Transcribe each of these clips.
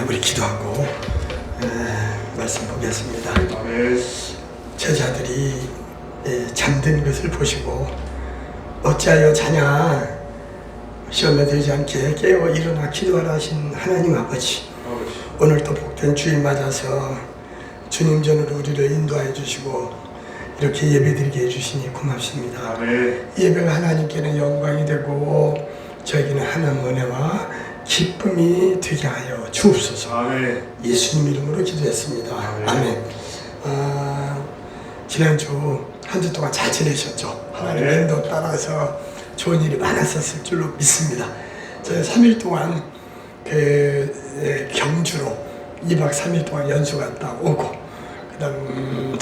우리 기도하고 말씀 보겠습니다. 제자들이 잠든 것을 보시고 어찌하여 자냐, 시험에 들지 않게 깨어 일어나 기도하라 하신 하나님 아버지, 오늘도 복된 주일 맞아서 주님 전으로 우리를 인도하여 주시고 이렇게 예배드리게 해주시니 고맙습니다. 아멘. 예배가 하나님께는 영광이 되고 저에게는 하나님 은혜와 기쁨이 되게 하여 주옵소서. 아멘. 예수님 이름으로 기도했습니다. 아멘. 지난주 한 주 동안 잘 지내셨죠? 하나님 인도 따라서 좋은 일이 많았었을 줄로 믿습니다. 저희 3일 동안 경주로 2박 3일 동안 연수 갔다 오고, 그 다음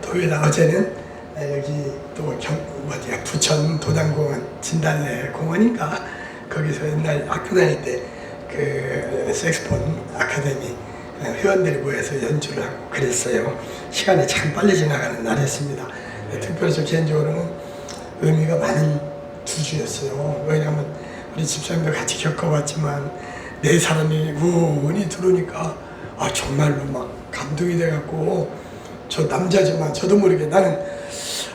토요일 어제는 여기 또 부천 도당공원 진달래 공원인가, 거기서 옛날 학교 다닐 때 그 색스폰 아카데미 회원들이 모여서 연주를 하고 그랬어요. 시간이 참 빨리 지나가는 날이었습니다. 특별히 저 개인적으로는 의미가 많은 두 주였어요. 왜냐하면 우리 집사님도 같이 겪어봤지만 네 사람이 우은히 들어오니까 정말로 막 감동이 돼갖고, 저 남자지만 저도 모르게 나는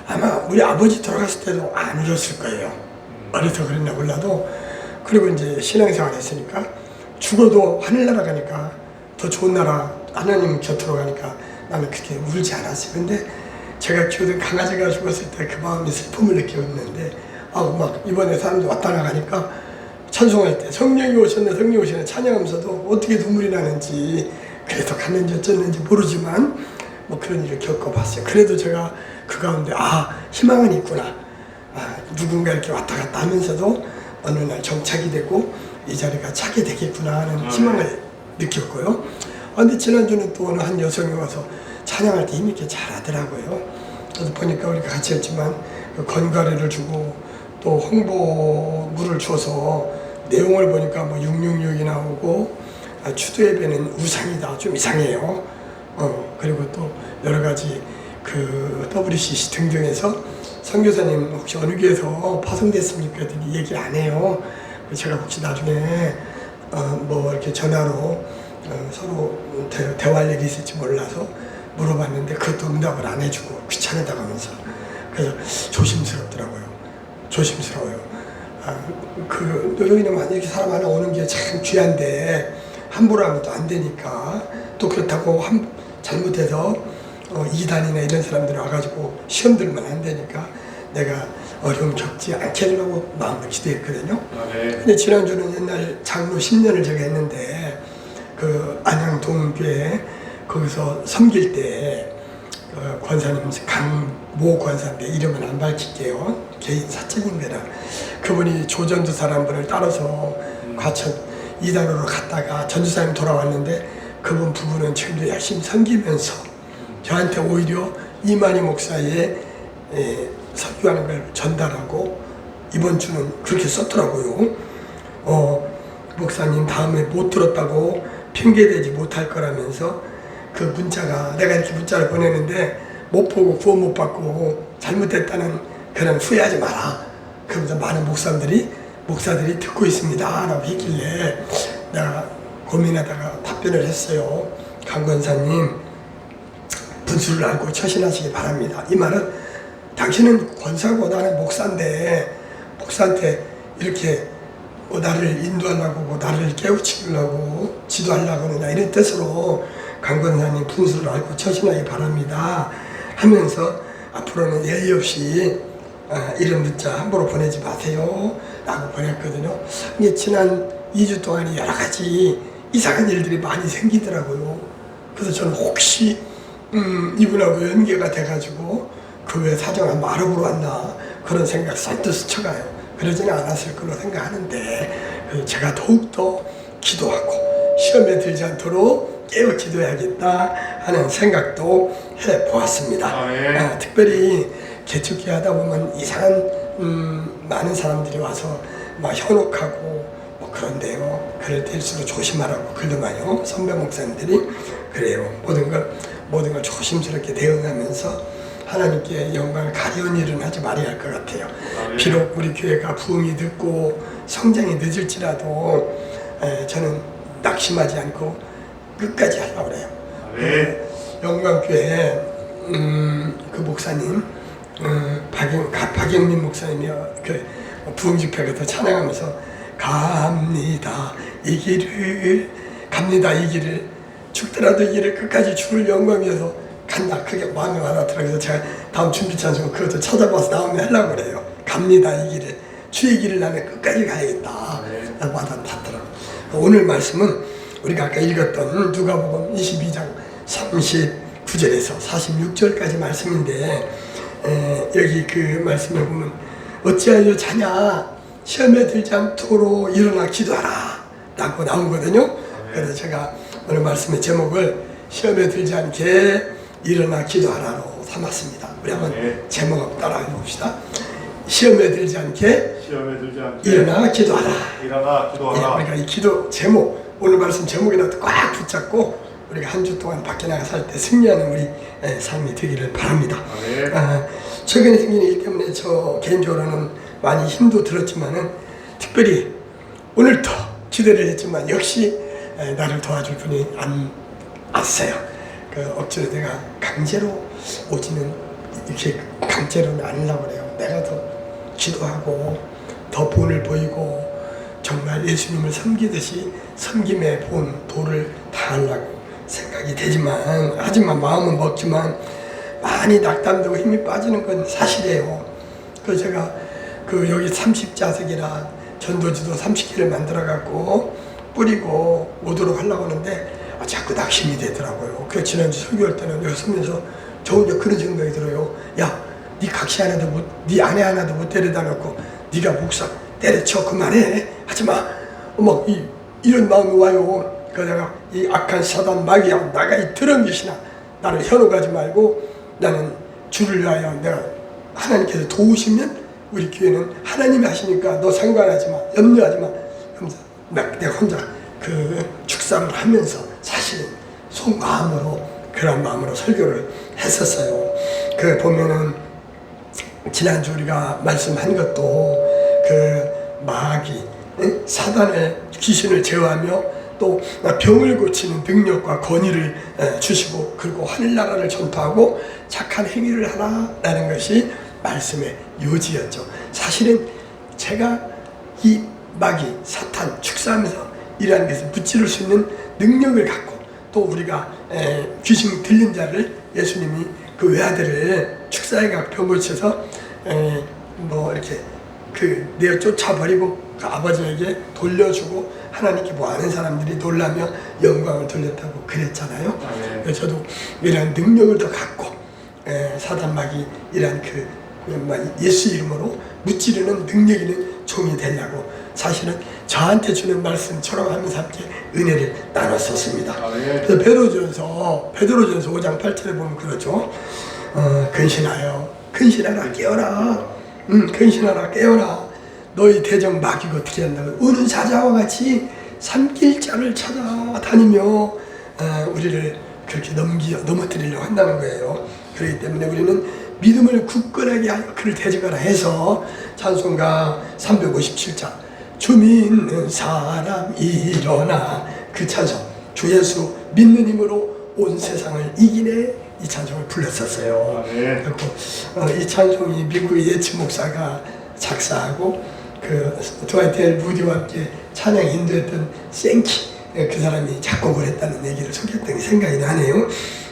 아마 우리 아버지 돌아갔을 때도 안 울었을 거예요. 어려서 그랬나 몰라도. 그리고 이제 신앙생활 했으니까 죽어도 하늘나라 가니까, 더 좋은 나라 하나님 곁으로 가니까 나는 그렇게 울지 않았어요. 근데 제가 키우던 강아지가 죽었을 때 그 마음이 슬픔을 느꼈는데, 막 이번에 사람들 왔다 나가니까 찬송할 때 성령이 오셨네 찬양하면서도 어떻게 눈물이 나는지, 그래서 갔는지 어쩌는지 모르지만 뭐 그런 일을 겪어봤어요. 그래도 제가 그 가운데 희망은 있구나, 누군가 이렇게 왔다 갔다 하면서도 어느 날 정착이 되고 이 자리가 차게 되겠구나 하는 희망을 느꼈고요. 근데 지난주는 또 어느 한 여성이 와서 찬양할 때 힘있게 잘하더라고요. 저도 보니까 우리가 같이 했지만 그 건가래를 주고 또 홍보물을 줘서 내용을 보니까 뭐 666이 나오고, 추도 예배는 우상이다, 좀 이상해요. 그리고 또 여러 가지 그 WCC 등등에서 선교사님 혹시 어느 교회에서 파송됐습니까? 했더니 얘기 안 해요. 제가 혹시 나중에 뭐 이렇게 전화로 서로 대화할 일이 있을지 몰라서 물어봤는데 그것도 응답을 안 해주고 귀찮다고 하면서, 그래서 조심스럽더라고요. 조심스러워요. 왜냐면 이렇게 사람 하나 오는 게 참 귀한데 함부로 하면 또 안 되니까, 또 그렇다고 잘못해서 이단이나 이런 사람들이 와가지고 시험 들면 안 되니까 내가 어려움 겪지 않게 하려고 마음을 기도했거든요. 근데 지난주는 옛날 장로 10년을 제가 했는데 그 안양동교회 거기서 섬길 때 권사님 강모 권사인데 이름은 안 밝힐게요. 개인 사적인 거라. 그분이 조전도사라는 분을 따라서 과천 이단으로 갔다가 전도사님 돌아왔는데, 그분 부부는 지금도 열심히 섬기면서 저한테 오히려 이만희 목사의 설교하는 걸 전달하고 이번 주는 그렇게 썼더라고요. 목사님 다음에 못 들었다고 핑계대지 못할 거라면서, 그 문자가 내가 이렇게 문자를 보내는데 못 보고 구원 못 받고 잘못됐다는 그런 후회하지 마라. 그러면서 많은 목사들이 듣고 있습니다 라고 했길래 내가 고민하다가 답변을 했어요. 강 권사님, 분수를 알고 처신하시기 바랍니다. 이 말은 당신은 권사고 나는 목사인데 목사한테 이렇게 뭐 나를 인도하려고 뭐 나를 깨우치려고 지도하려고 하느냐 이런 뜻으로 강 권사님 분수를 알고 처신하기 바랍니다 하면서 앞으로는 예의 없이 이런 문자 함부로 보내지 마세요 라고 보냈거든요. 근데 지난 2주 동안 여러 가지 이상한 일들이 많이 생기더라고요. 그래서 저는 혹시 이분하고 연계가 돼가지고 그 외 사정 한번 알아보러 왔나 그런 생각 쌀듯 스쳐가요. 그러지는 않았을 거로 생각하는데 제가 더욱더 기도하고 시험에 들지 않도록 깨어 기도해야겠다 하는 생각도 해보았습니다. 특별히 개척기 하다 보면 이상한 많은 사람들이 와서 막 현혹하고 뭐 그런데요. 그럴 때일수록 조심하라고 그러더만요. 선배 목사님들이 그래요. 모든 걸 조심스럽게 대응하면서 하나님께 영광을 가려운 일은 하지 말아야 할 것 같아요. 아멘. 비록 우리 교회가 부흥이 늦고 성장이 늦을지라도 저는 낙심하지 않고 끝까지 하려고 그래요. 영광교회 그 목사님 박영민 목사님이요, 그 부흥집회 가서 찬양하면서 갑니다 이 길을, 갑니다 이 길을, 죽더라도 이 길을 끝까지 주를 영광 위해서 간다, 그게 마음에 와닿더라고요. 그래서 제가 다음 준비 찬송 그것도 찾아봐서 나오면 하려고 그래요. 갑니다 이 길을, 주의 길을 나는 끝까지 가야겠다 와닿더라고요. 오늘 말씀은 우리가 아까 읽었던 누가복음 22장 39절에서 46절까지 말씀인데, 여기 그 말씀에 보면 어찌하여 자냐 시험에 들지 않도록 일어나 기도하라 라고 나오거든요. 그래서 제가 오늘 말씀의 제목을 시험에 들지 않게 일어나 기도하라로 삼았습니다. 우리 한번 제목 한번 따라해 봅시다. 시험에 들지 않게 일어나 기도하라. 그러니까 이 기도 제목, 오늘 말씀 제목이라도 꽉 붙잡고 우리가 한 주 동안 밖에 나가서 할 때 승리하는 우리 삶이 되기를 바랍니다. 최근에 생긴 일 때문에 저 개인적으로는 많이 힘도 들었지만은, 특별히 오늘도 기대를 했지만 역시 나를 도와줄 분이 안 왔어요. 그 억지로 내가 강제로 오지는, 이렇게 강제로는 안 하려고 그래요. 내가 더 기도하고 더 본을 보이고 정말 예수님을 섬기듯이 섬김의 본 도를 다하려고 생각이 되지만, 하지만 마음은 먹지만 많이 낙담되고 힘이 빠지는 건 사실이에요. 그래서 제가 그 여기 30자석이라 전도지도 30개를 만들어 갖고 뿌리고 오도록 하려고 하는데 자꾸 낙심이 되더라고요. 그래서 지난주 설교할 때는 여기 서면서 저 혼자 그런 생각이 들어요. 야, 네 각시 하나도 못, 네 아내 하나도 못 데려다 놓고 네가 목사 때려쳐 그만해, 하지마, 막 이런 마음이 와요. 그래서 내가 이 악한 사단 마귀야, 나가 이 더러운 것이나 나를 현혹하지 말고 나는 주를 위하여 내가 하나님께서 도우시면 우리 교회는 하나님이 하시니까 너 상관하지 마, 염려하지 마 하면서 내가 혼자 그 축사를 하면서 사실은 속마음으로 그런 마음으로 설교를 했었어요. 그 보면은 지난주 우리가 말씀한 것도 그 마귀, 사단의 귀신을 제어하며 또 병을 고치는 능력과 권위를 주시고, 그리고 하늘나라를 전파하고 착한 행위를 하라라는 것이 말씀의 요지였죠. 사실은 제가 이 마귀, 사탄, 축사하면서 일하는 것을 무찌를 수 있는 능력을 갖고, 또 우리가 귀신 들린 자를 예수님이 그 외아들을 축사해가 병 고쳐서 뭐 이렇게 내어 쫓아버리고 그 아버지에게 돌려주고 하나님께 뭐 아는 사람들이 놀라며 영광을 돌렸다고 그랬잖아요. 그래서 저도 이런 능력을 더 갖고 사단 마귀 이란 그 예수 이름으로 무찌르는 능력 있는 종이 되려고 사실은 저한테 주는 말씀처럼 하면서 함께 은혜를 나눴었습니다. 그래서 베드로전서 5장 8절에 보면 그러죠. 근신하라 깨어라. 근신하라 깨어라. 너희 대적 마귀가 어떻게 한다고 우는 사자와 같이 삼킬 자를 찾아다니며 우리를 그렇게 넘어뜨리려고 한다는 거예요. 그렇기 때문에 우리는 믿음을 굳건하게 하여 그를 대적하라 해서 찬송가 357장 주 믿는 사람 일어나, 그 찬송 주 예수 믿는 힘으로 온 세상을 이기네, 이 찬송을 불렀었어요. 그리고 이 찬송이 미국의 예치 목사가 작사하고 그 드와이트 엘 무디와 함께 찬양 인도했던 생키, 그 사람이 작곡을 했다는 얘기를 속였던 게 생각이 나네요.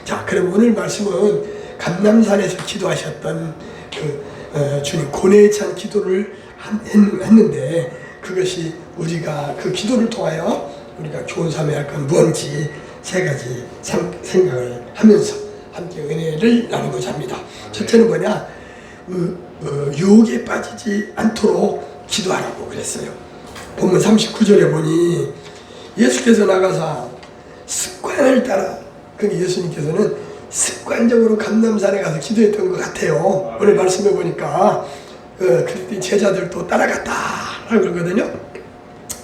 자, 그럼 오늘 말씀은 감람산에서 기도하셨던 그 주님 고뇌에 찬 기도를 했는데, 그것이 우리가 그 기도를 통하여 우리가 좋은 삶에 할 건 무언지 세 가지 생각을 하면서 함께 은혜를 나누고자 합니다. 첫째는 뭐냐, 유혹에 빠지지 않도록 기도하라고 그랬어요. 본문 39절에 보니 예수께서 나가사 습관을 따라, 그 예수님께서는 습관적으로 감람산에 가서 기도했던 것 같아요. 오늘 말씀해 보니까 그때 제자들도 따라갔다 그러거든요.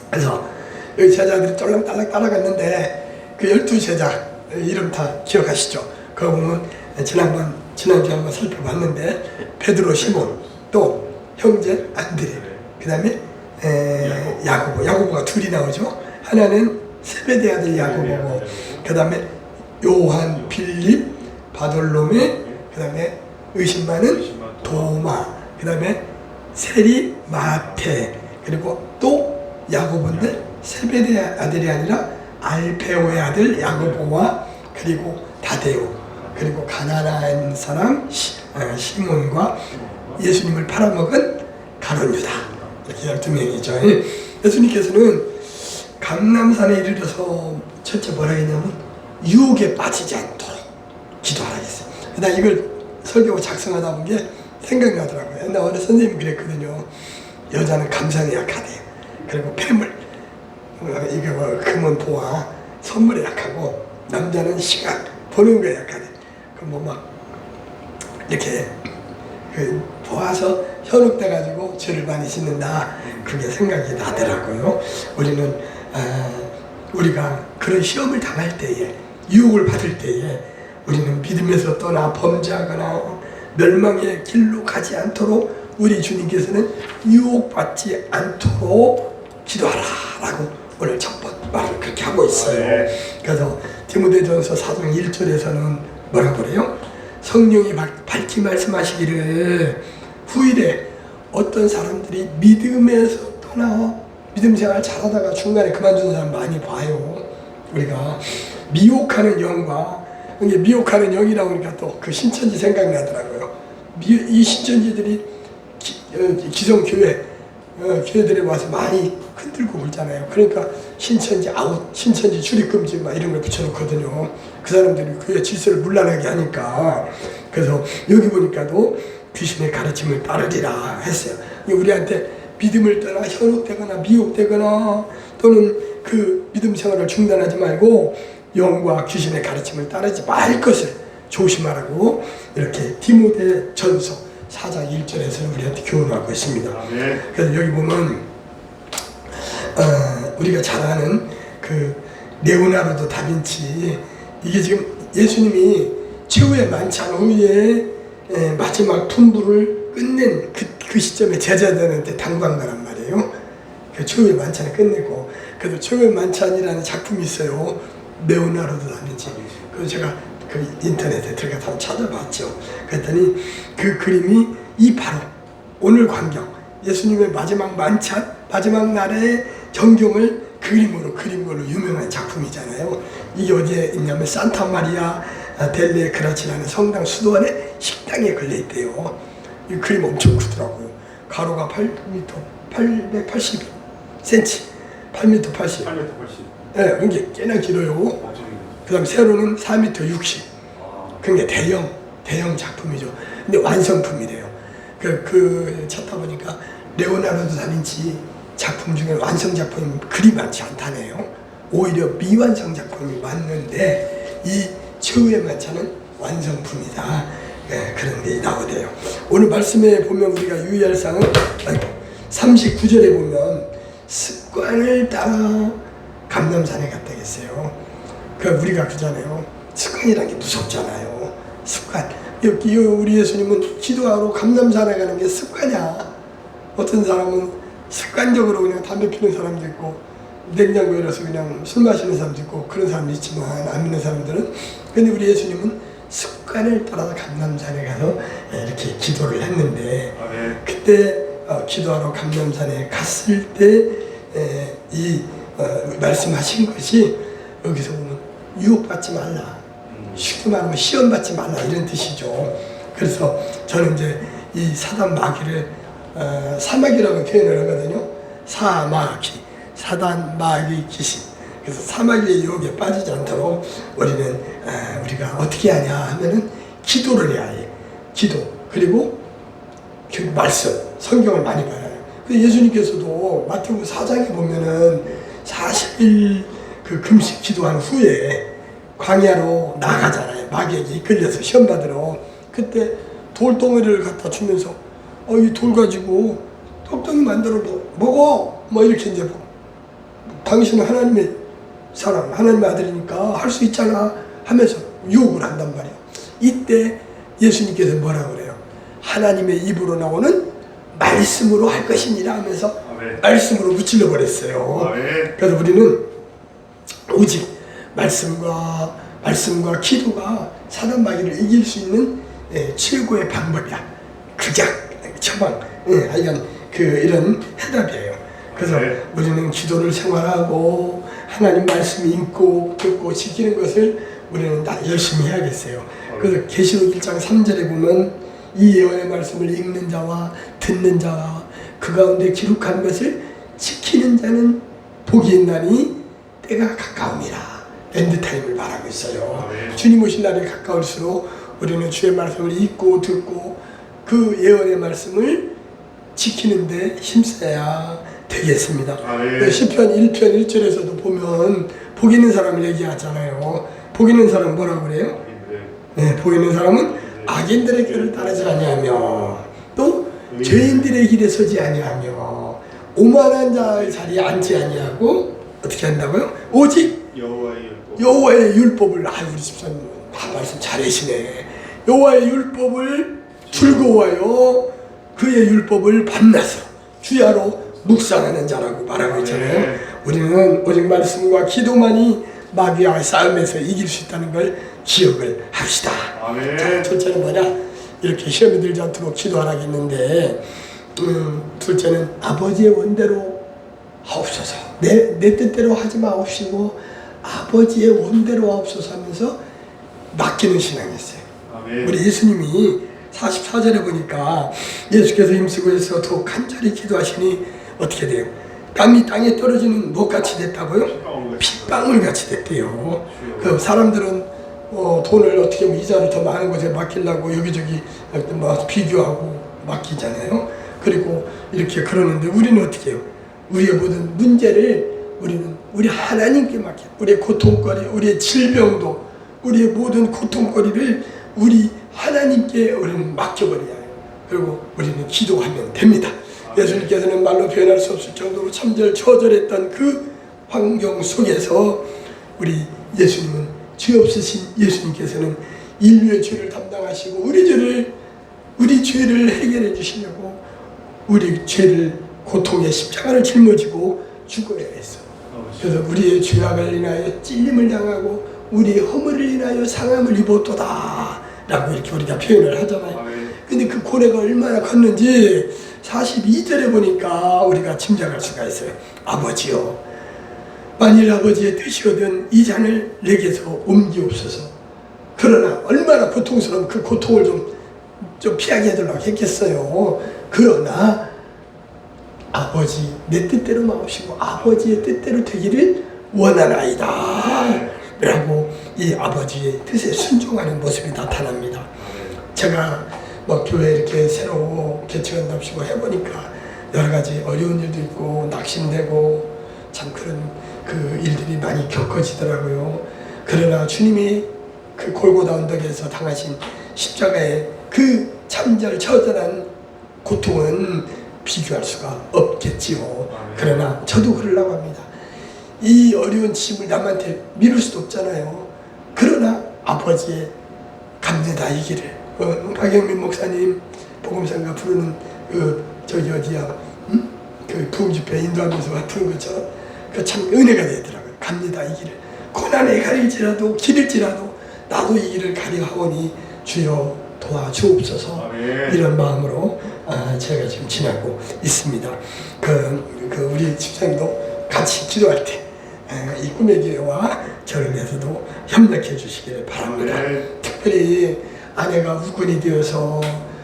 그래서 여기 제자들이 쫄랑딸랑 따라갔는데 그 12제자 이름 다 기억하시죠? 그거 보면 지난번 지난주에 한번 살펴봤는데 베드로, 시몬, 또 형제 안드레, 그 다음에 야고보가 둘이 나오죠. 하나는 세베대 아들 야고보고, 그 다음에 요한, 빌립, 바돌로메, 그 다음에 의심 많은 도마, 그 다음에 세리, 마태, 그리고 또 야고보인데 세베대 아들이 아니라 알페오의 아들 야고보와 그리고 다데오, 그리고 가나안 사람 시몬과 예수님을 팔아먹은 가룟 유다, 이렇게 12명이죠. 예수님께서는 감람산에 이르러서 첫째 뭐라 했냐면 유혹에 빠지지 않도록 기도하라 했어요. 나 이걸 설교 작성하다 본 게 생각나더라고요. 옛날 어느 선생님이 그랬거든요. 여자는 감상에 약하대요. 그리고 폐물, 이게 뭐 금은 보아, 선물에 약하고, 남자는 시각, 보는 거에 약하대. 그럼 뭐 막 이렇게 보아서 현혹돼가지고 죄를 많이 짓는다, 그게 생각이 나더라고요. 우리는 우리가 그런 시험을 당할 때에, 유혹을 받을 때에 우리는 믿음에서 떠나 범죄하거나 멸망의 길로 가지 않도록 우리 주님께서는 유혹받지 않도록 기도하라 라고 오늘 첫 번째 말을 그렇게 하고 있어요. 그래서 디모데전서 4장 1절에서는 뭐라고 그래요? 성령이 밝히 말씀하시기를 후일에 어떤 사람들이 믿음에서 떠나 믿음 생활 잘하다가 중간에 그만둔 사람 많이 봐요. 우리가 미혹하는 영과, 이게 미혹하는 영이라고 하니까 또 그 신천지 생각이 나더라고요. 이 신천지들이 기성교회 교회들에 와서 많이 흔들고 그러잖아요. 그러니까 신천지 아웃, 신천지 출입금지 막 이런 걸 붙여놓거든요. 그 사람들이 교회 질서를 문란하게 하니까. 그래서 여기 보니까도 귀신의 가르침을 따르리라 했어요. 우리한테 믿음을 떠나 현혹되거나 미혹되거나 또는 그 믿음 생활을 중단하지 말고 영과 귀신의 가르침을 따르지 말 것을 조심하라고 이렇게 디모데전서 4장 1절에서 우리한테 교훈하고 있습니다. 그래서 여기 보면 우리가 잘 아는 그 레오나르도 다빈치, 이게 지금 예수님이 최후의 만찬 후에 마지막 tun부를 끝낸 그 시점에 제자들한테 당부한 거란 말이에요. 그 최후의 만찬을 끝내고, 그래서 최후의 만찬이라는 작품이 있어요. 레오나르도 다빈치. 그래서 제가 그 인터넷에 들어가서 한번 찾아봤죠. 그랬더니 그 그림이 이 바로 오늘 광경, 예수님의 마지막 만찬, 마지막 날의 전경을 그림으로 그린 걸로 유명한 작품이잖아요. 이게 어디에 있냐면 산타마리아 델레 그라치라는 성당 수도원의 식당에 걸려있대요. 이 그림 엄청 크더라고요. 가로가 8m 880cm, 8m 80. 8m 80. 네, 이게 꽤나 길어요. 그 다음 세로는 4m 60. 그게 대형 작품이죠. 근데 완성품이래요. 찾다 보니까 레오나르도 다빈치 작품 중에 완성 작품이 그리 많지 않다네요. 오히려 미완성 작품이 많는데 이 최후의 만찬은 완성품이다. 네, 그런 게 나오대요. 오늘 말씀에 보면 우리가 유의할 사항은 39절에 보면 습관을 따라 감람산에 갔다 했어요. 우리가 그잖아요. 습관이라는 게 무섭잖아요. 습관. 우리 예수님은 기도하러 감람산에 가는 게 습관이야. 어떤 사람은 습관적으로 그냥 담배 피는 사람도 있고 냉장고에 넣어서 그냥 술 마시는 사람도 있고 그런 사람도 있지만 안 믿는 사람들은. 근데 우리 예수님은 습관을 따라서 감람산에 가서 이렇게 기도를 했는데, 그때 기도하러 감람산에 갔을 때 이 말씀하신 것이 여기서 보면 유혹받지 말라, 쉽게 말하면 시험받지 말라 이런 뜻이죠. 그래서 저는 이제 이 사단 마귀를 사마귀라고 표현을 하거든요. 사마귀, 사단 마귀 귀신. 그래서 사마귀의 유혹에 빠지지 않도록 우리는 우리가 어떻게 하냐 하면은 기도를 해야 해. 기도, 그리고 말씀, 성경을 많이 봐야 해요. 예수님께서도 마태복음 4장에 보면은 40일 그 금식 기도한 후에 광야로 나가잖아요. 마귀에게 이끌려서 시험 받으러. 그때 돌덩이를 갖다 주면서 이 돌 가지고 떡덩이 만들어 먹어, 뭐 이렇게 이제 당신은 하나님의 사람, 하나님의 아들이니까 할 수 있잖아 하면서 유혹을 한단 말이야. 이때 예수님께서 뭐라고 그래요? 하나님의 입으로 나오는 말씀으로 할 것이니라 하면서 말씀으로 무찔러 버렸어요. 그래서 우리는 오직 말씀과 기도가 사단 마귀를 이길 수 있는 최고의 방법이야. 극약, 처방, 하여간 이런 해답이에요. 그래서 우리는 기도를 생활하고 하나님 말씀 읽고 듣고 지키는 것을 우리는 다 열심히 해야겠어요. 그래서 계시록 1장 3절에 보면 이 예언의 말씀을 읽는 자와 듣는 자와 그 가운데 기록한 것을 지키는 자는 복이 있나니 때가 가까움이라. 엔드타임을 말하고 있어요. 주님 오실 날이 가까울수록 우리는 주의 말씀을 읽고 듣고 그 예언의 말씀을 지키는데 힘써야 되겠습니다. 시편 1편 1절에서도 보면 복 있는 사람을 얘기하잖아요. 복 있는 사람은 뭐라고 그래요? 복 있는 사람은 악인들의 길을 따르지 아니하며 또 죄인들의 길에 서지 아니하며 오만한 자의 자리에 앉지 아니하고 어떻게 한다고요? 오직 여호와의 율법을 우리 집사님 말씀 잘하시네. 여호와의 율법을 즐거워하여 그의 율법을 밤낮으로 주야로 묵상하는 자라고 말하고 있잖아요. 우리는 오직 말씀과 기도만이 마귀와의 싸움에서 이길 수 있다는 걸 기억을 합시다. 자, 둘째는 뭐냐? 이렇게 시험이 들지 않도록 기도하라겠는데 둘째는 아버지의 원대로 하옵소서. 내 뜻대로 하지 마옵시고 아버지의 원대로 하옵소서 하면서 맡기는 신앙이었어요. 우리 예수님이 44절에 보니까 예수께서 힘쓰고 해서 더 간절히 기도하시니 어떻게 돼요? 땀이 땅에 떨어지는 뭐같이 됐다고요? 핏방울같이 됐대요. 그 사람들은 돈을 어떻게 하면 이자를 더 많은 곳에 맡기려고 여기저기 비교하고 맡기잖아요. 그리고 이렇게 그러는데 우리는 어떻게 해요? 우리의 모든 문제를 우리 하나님께 맡겨. 우리의 고통거리, 우리의 질병도, 우리의 모든 고통거리를 우리 하나님께 우리는 맡겨버려야 해요. 그리고 우리는 기도하면 됩니다. 예수님께서는 말로 표현할 수 없을 정도로 참절 처절했던 그 환경 속에서 우리 예수님은 죄 없으신 예수님께서는 인류의 죄를 담당하시고 우리 죄를 해결해 주시려고 우리 죄를 고통의 십자가를 짊어지고 죽어야 했어. 그래서 우리의 죄악을 인하여 찔림을 당하고 우리의 허물을 인하여 상함을 입었도다 라고 이렇게 우리가 표현을 하잖아요. 근데 그 고뇌가 얼마나 컸는지 42절에 보니까 우리가 짐작할 수가 있어요. 아버지요, 만일 아버지의 뜻이거든 이 잔을 내게서 옮기옵소서. 그러나 얼마나 고통스러운 그 고통을 좀 피하게 해달라고 했겠어요. 그러나 아버지 내 뜻대로 마옵시고 아버지의 뜻대로 되기를 원하나이다 라고 이 아버지의 뜻에 순종하는 모습이 나타납니다. 제가 교회 이렇게 새로 개척한답시고 해보니까 여러 가지 어려운 일도 있고 낙심되고 참 그런 그 일들이 많이 겪어지더라고요. 그러나 주님이 그 골고다 언덕에서 당하신 십자가의 그 참절 처절한 고통은 비교할 수가 없겠지요. 그러나 저도 그러려고 합니다. 이 어려운 짐을 남한테 미룰 수도 없잖아요. 그러나 아버지의 감내다이기를 박영민 목사님 복음상가 부르는 저기 어디야 그 부흥집회 인도하면서 같은 것처럼 그 참 은혜가 되더라고요. 갑니다 이 길을 고난에 가릴지라도 길일지라도 나도 이 길을 가려 하오니 주여 도와주옵소서. 이런 마음으로 제가 지금 지나고 있습니다. 우리 집사님도 같이 기도할 때 이 꿈의 교회와 저를 위해서도 협력해 주시기를 바랍니다. 특별히 아내가 우군이 되어서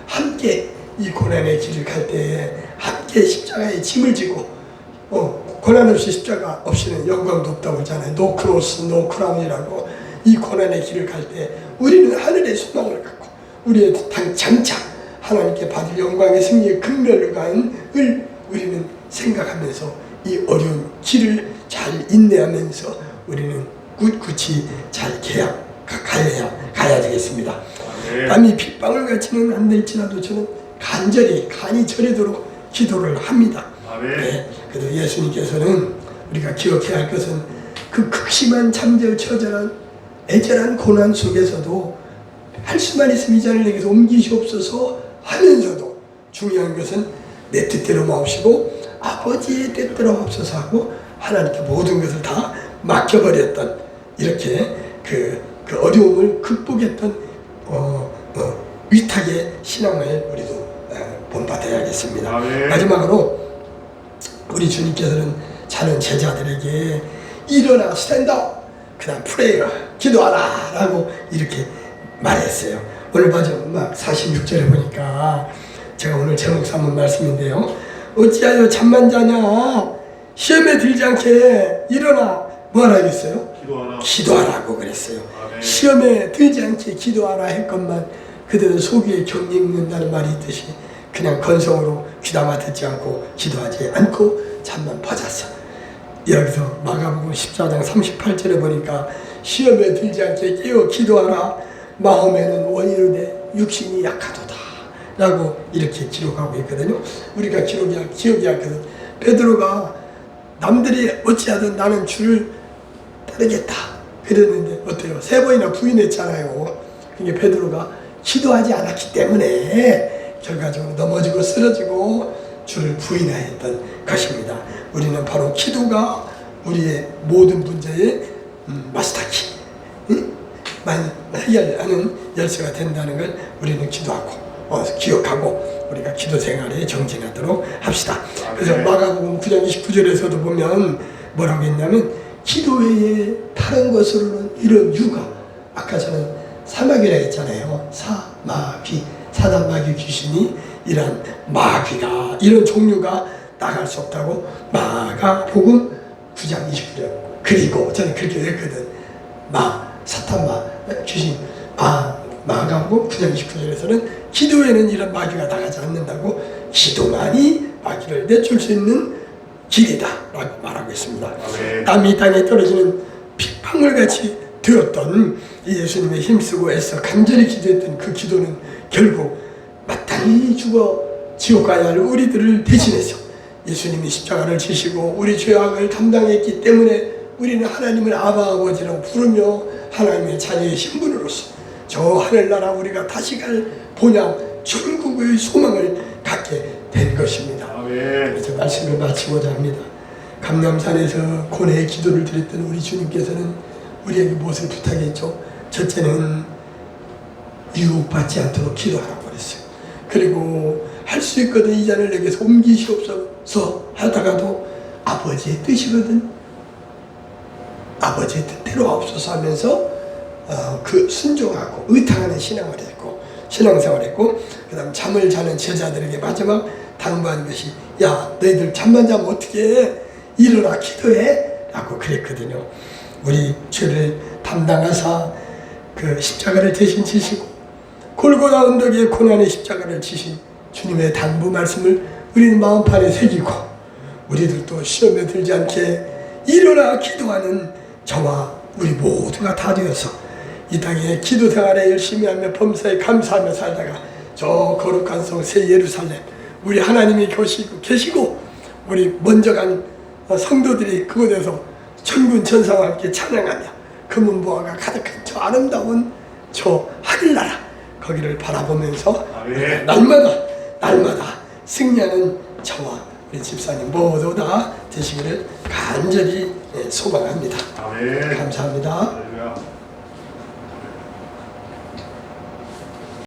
함께 이 고난의 길을 갈 때 함께 십자가에 짐을 지고 고난 없이 십자가 없이는 영광도 없다고 하잖아요. 노 크로스 노 크라운이라고. 이 고난의 길을 갈 때 우리는 하늘의 소망을 갖고 우리의 장차 하나님께 받을 영광의 승리의 긍휼감을 우리는 생각하면서 이 어려운 길을 잘 인내하면서 우리는 꿋꿋이 잘 가야 되겠습니다. 땀이 핏방울같이는 안 될지라도 저는 간이 저리도록 기도를 합니다. 네, 그래도 예수님께서는 우리가 기억해야 할 것은 그 극심한 참절 처절한 애절한 고난 속에서도 할 수만 있으면 이 잔을 내게서 옮기시옵소서 하면서도 중요한 것은 내 뜻대로 마옵시고 아버지의 뜻대로 하옵소서 하고 하나님께 모든 것을 다 맡겨버렸던 이렇게 그 어려움을 극복했던 위탁의 신앙을 우리도 본받아야겠습니다. 마지막으로 우리 주님께서는 자는 제자들에게 일어나 스탠드업 그 다음 프레이어 기도하라 라고 이렇게 말했어요. 오늘 마지막 46절에 보니까 제가 오늘 제목 삼은 말씀인데요. 어찌하여 잠만 자냐 시험에 들지 않게 일어나 뭐하라 했어요? 기도하라고 그랬어요. 시험에 들지 않게 기도하라 했건만 그들은 소귀에 경리 읽는다는 말이 있듯이 그냥 건성으로 귀담아 듣지 않고 기도하지 않고 잠만 퍼잤어. 여기서 마가복음 14장 38절에 보니까 시험에 들지 않게 깨어 기도하라 마음에는 원이르되 육신이 약하도다 라고 이렇게 기록하고 있거든요. 우리가 기억이 약해서 베드로가 남들이 어찌하든 나는 주를 따르겠다 그랬는데 어때요? 3번이나 부인했잖아요. 그게 베드로가 기도하지 않았기 때문에 결과적으로 넘어지고 쓰러지고 주를 부인하였던 것입니다. 우리는 바로 기도가 우리의 모든 문제의 마스터키 해결하는 열쇠가 된다는 걸 우리는 기도하고 기억하고 우리가 기도 생활에 정진하도록 합시다. 그래서 마가복음 9장 29절에서도 보면 뭐라고 했냐면 기도 외에 다른 것으로는 이런 유가 아까 저는 사마귀라 했잖아요. 사단마귀 귀신이 이런 마귀가 이런 종류가 나갈 수 없다고 마가복음 9장 29절 그리고 저는 그렇게 했거든. 사탄마 귀신 마가복음 9장 29절에서는 기도에는 이런 마귀가 나가지 않는다고 기도만이 마귀를 내줄 수 있는 길이다 라고 말하고 있습니다. 땀이 땅에 떨어지는 핏방울같이 되었던 예수님의 힘쓰고 애써 간절히 기도했던 그 기도는 결국 마땅히 죽어 지옥 가야 할 우리들을 대신해서 예수님이 십자가를 지시고 우리 죄악을 담당했기 때문에 우리는 하나님을 아버지라고 부르며 하나님의 자녀의 신분으로서 저 하늘나라 우리가 다시 갈 본향 천국의 소망을 갖게 된 것입니다. 그래서 말씀을 마치고자 합니다. 감람산에서 고뇌의 기도를 드렸던 우리 주님께서는 우리에게 무엇을 부탁했죠? 첫째는 유혹받지 않도록 기도하라고 그랬어요. 그리고 할 수 있거든 이 잔을 내게서 옮기시옵소서 하다가도 아버지의 뜻이거든 아버지의 뜻대로 하옵소서 하면서 그 순종하고 의탁하는 신앙생활을 했고 그 다음 잠을 자는 제자들에게 마지막 당부하는 것이 야 너희들 잠만 자면 어떻게 해? 일어나 기도해 라고 그랬거든요. 우리 죄를 담당하사 그 십자가를 대신 지시고 골고다 언덕에 고난의 십자가를 지신 주님의 당부 말씀을 우리는 마음판에 새기고 우리들도 시험에 들지 않게 일어나 기도하는 저와 우리 모두가 다 되어서 이 땅에 기도 생활에 열심히 하며 범사에 감사하며 살다가 저 거룩한 성 새 예루살렘 우리 하나님이 계시고 우리 먼저 간 성도들이 그곳에서 천군 천사와 함께 찬양하며 금은보화가 가득한 저 아름다운 저 하늘나라 거기를 바라보면서 날마다 승리하는 저와 우리 집사님 모두 다 되시기를 간절히 소망합니다. 감사합니다.